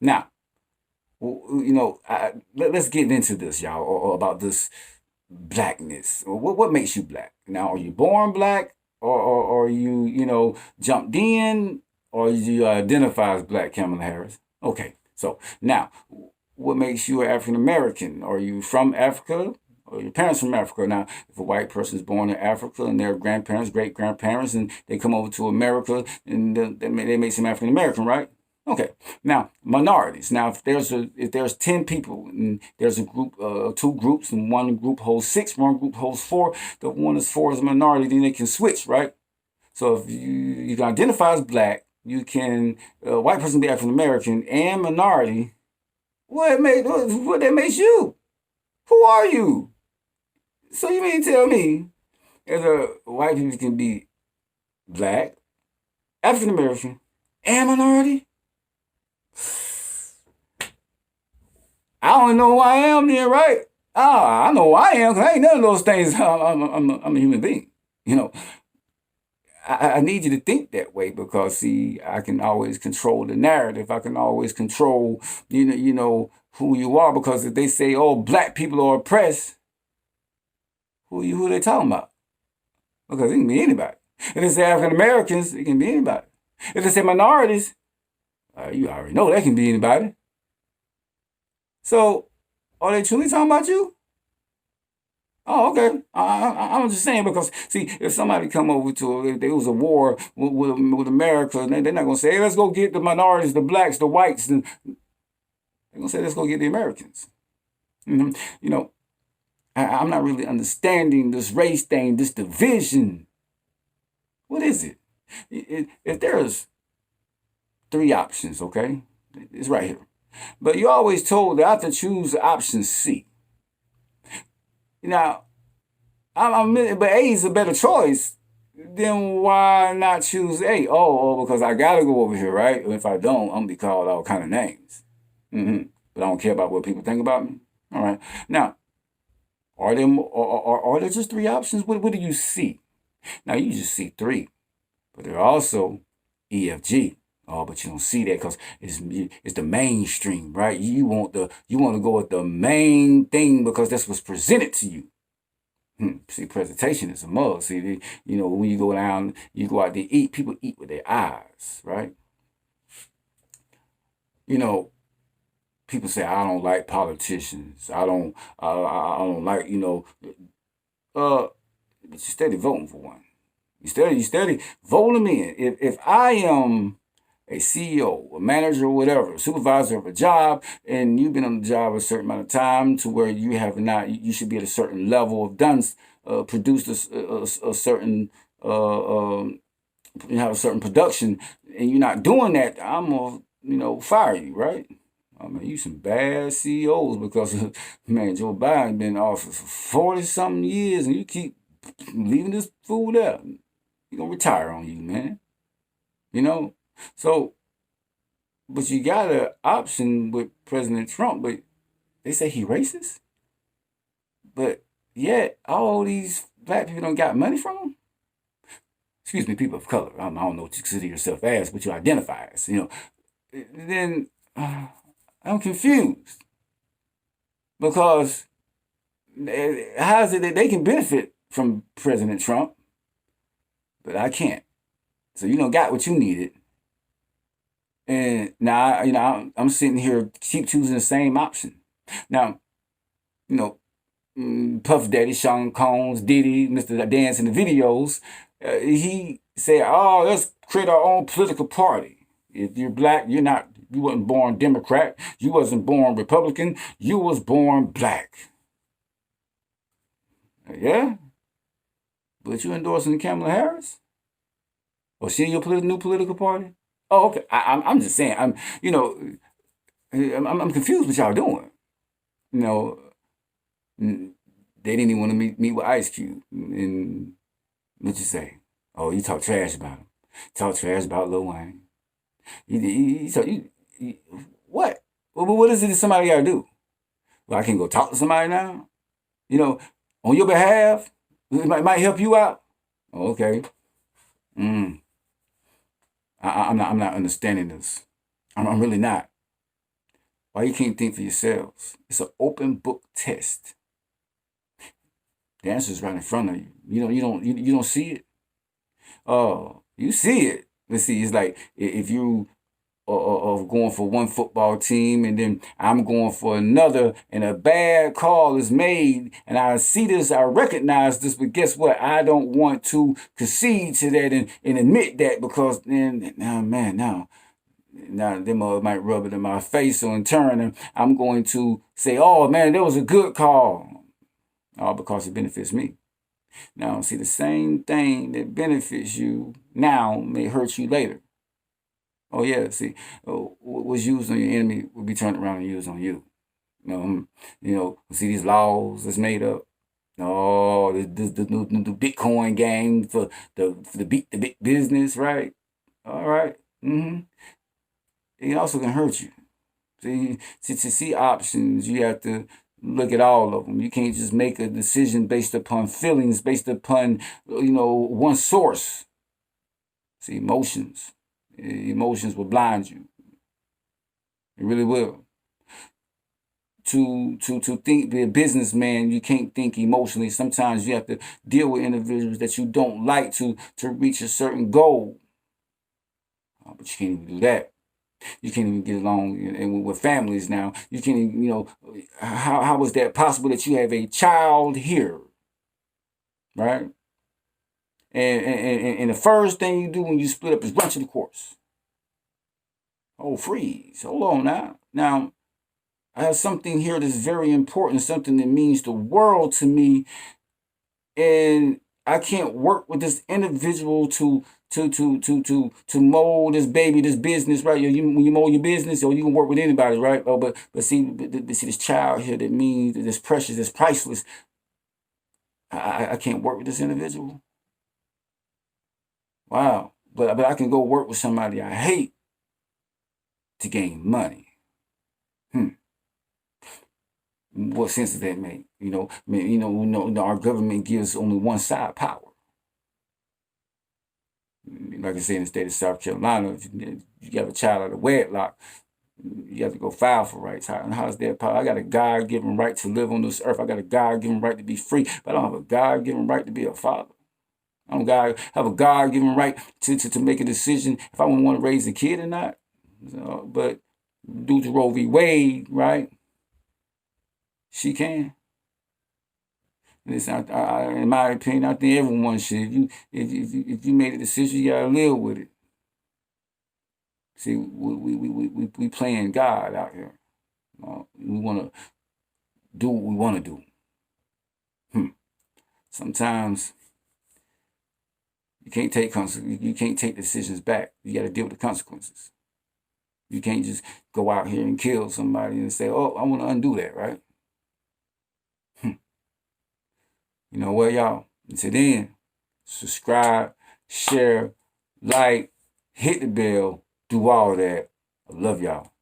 Now, let's get into this, y'all, or about this blackness. What makes you black? Now, are you born black, or you, jumped in, or you identify as black, Kamala Harris? Okay, so now, what makes you an African American? Are you from Africa? Or your parents from Africa? Now, if a white person is born in Africa and their grandparents, great grandparents, and they come over to America and they make some African American, right? Okay. Now, minorities. Now, if there's 10 people and there's a group, two groups, and one group holds six, one group holds four, the one that's four is a minority, then they can switch, right? So if you can identify as black, you can white person be African American and minority. What that makes you? Who are you? So you mean to tell me as a white people can be black, African American, and minority? I don't know who I am then, right? Ah, I know who I am because I ain't none of those things. I'm a human being. You know, I need you to think that way because see, I can always control the narrative. I can always control, who you are because if they say, "Oh, black people are oppressed," who they talking about? Because it can be anybody. If they say African Americans, it can be anybody. If they say minorities, you already know that can be anybody. So, are they truly talking about you? Oh, okay. I'm just saying because see, if somebody come over to if there was a war with America, they're not gonna say, "Hey, let's go get the minorities, the blacks, the whites," and they're gonna say, "Let's go get the Americans." hmm You know, I'm not really understanding this race thing, this division. What is it? If there's three options, okay, it's right here. But you're always told that I have to choose option C. Now, but A is a better choice. Then why not choose A? Because I gotta go over here, right? If I don't, I'm gonna be called all kind of names. But I don't care about what people think about me. All right. Now, are there just three options? What do you see? Now you just see three, but there are also EFG. Oh, but you don't see that because it's the mainstream, right? You want to go with the main thing because that's what's presented to you. See, presentation is a mug. See, when you go down, you go out to eat. People eat with their eyes, right? You know, people say I don't like politicians. I don't like. But you steady voting for one. You steady voting them in. If I am a CEO, a manager, or whatever, a supervisor of a job, and you've been on the job a certain amount of time to where you have not, you should be at a certain level of done, produced a certain, you have a certain production, and you're not doing that, I'm gonna, fire you, right? I mean, you some bad CEOs because, man, Joe Biden been off for 40 something years, and you keep leaving this fool there. He gonna retire on you, man. You know, so but you got an option with President Trump, but they say he racist. But yet all these black people don't got money from him. Excuse me, people of color. I don't know what you consider yourself as, but you identify as. Then I'm confused because how is it that they can benefit from President Trump, but I can't? So you don't got what you needed, and now I'm sitting here keep choosing the same option. Now, you know, Puff Daddy, Sean Combs, Diddy, Mr. Dance in the videos, he said, "Oh, let's create our own political party. If you're black, you're not. You wasn't born Democrat. You wasn't born Republican. You was born black. Yeah, but you endorsing Kamala Harris? Or she in your new political party? Oh, okay. I'm just saying. I'm confused what y'all doing. You know, they didn't even want to meet with Ice Cube. And what you say? Oh, you talk trash about him. Talk trash about Lil Wayne. You what? What is it that somebody got to do? Well, I can go talk to somebody now. You know, on your behalf. It might help you out. Okay. Mm. I'm not understanding this. I'm really not. Why you can't think for yourselves? It's an open book test. The answer is right in front of you. You don't see it. Oh, you see it. Let's see. It's like if you of going for one football team and then I'm going for another and a bad call is made and I see this, I recognize this, but guess what? I don't want to concede to that and admit that because then now man now them might rub it in my face. So in turn I'm going to say, oh man, that was a good call. All because it benefits me. Now see, the same thing that benefits you now may hurt you later. Oh yeah, see, what was used on your enemy will be turned around and used on you. See these laws that's made up. Oh, the new Bitcoin game for the big business, right? All right. Mm-hmm. It also can hurt you. See, to see options, you have to look at all of them. You can't just make a decision based upon feelings, based upon one source. See, emotions will blind you. It really will. To think, be a businessman, you can't think emotionally. Sometimes you have to deal with individuals that you don't like to reach a certain goal. But you can't even do that. You can't even get along with families now. You can't even, how is that possible that you have a child here, right? And the first thing you do when you split up is run to the courts. Oh, freeze. Hold on now. Now, I have something here that's very important, something that means the world to me, and I can't work with this individual to mold this baby, this business, right? When you mold your business, or you can work with anybody, right? Oh, but see, this child here that means that's precious, that's priceless. I can't work with this individual. Wow, but I can go work with somebody I hate to gain money. What sense does that make? Our government gives only one side power. Like I say, in the state of South Carolina, if you have a child out of wedlock, you have to go file for rights. How's that power? I got a God-given right to live on this earth. I got a God-given right to be free, but I don't have a God-given right to be a father. I don't have a God-given right to make a decision if I want to raise a kid or not. But due to Roe v. Wade, right? She can. Listen, in my opinion, I think everyone should. If you made a decision, you gotta live with it. See, we playing God out here. We want to do what we want to do. Sometimes you can't take decisions back. You got to deal with the consequences. You can't just go out here and kill somebody and say, "Oh, I want to undo that," right? You know what, y'all? Until then, subscribe, share, like, hit the bell, do all that. I love y'all.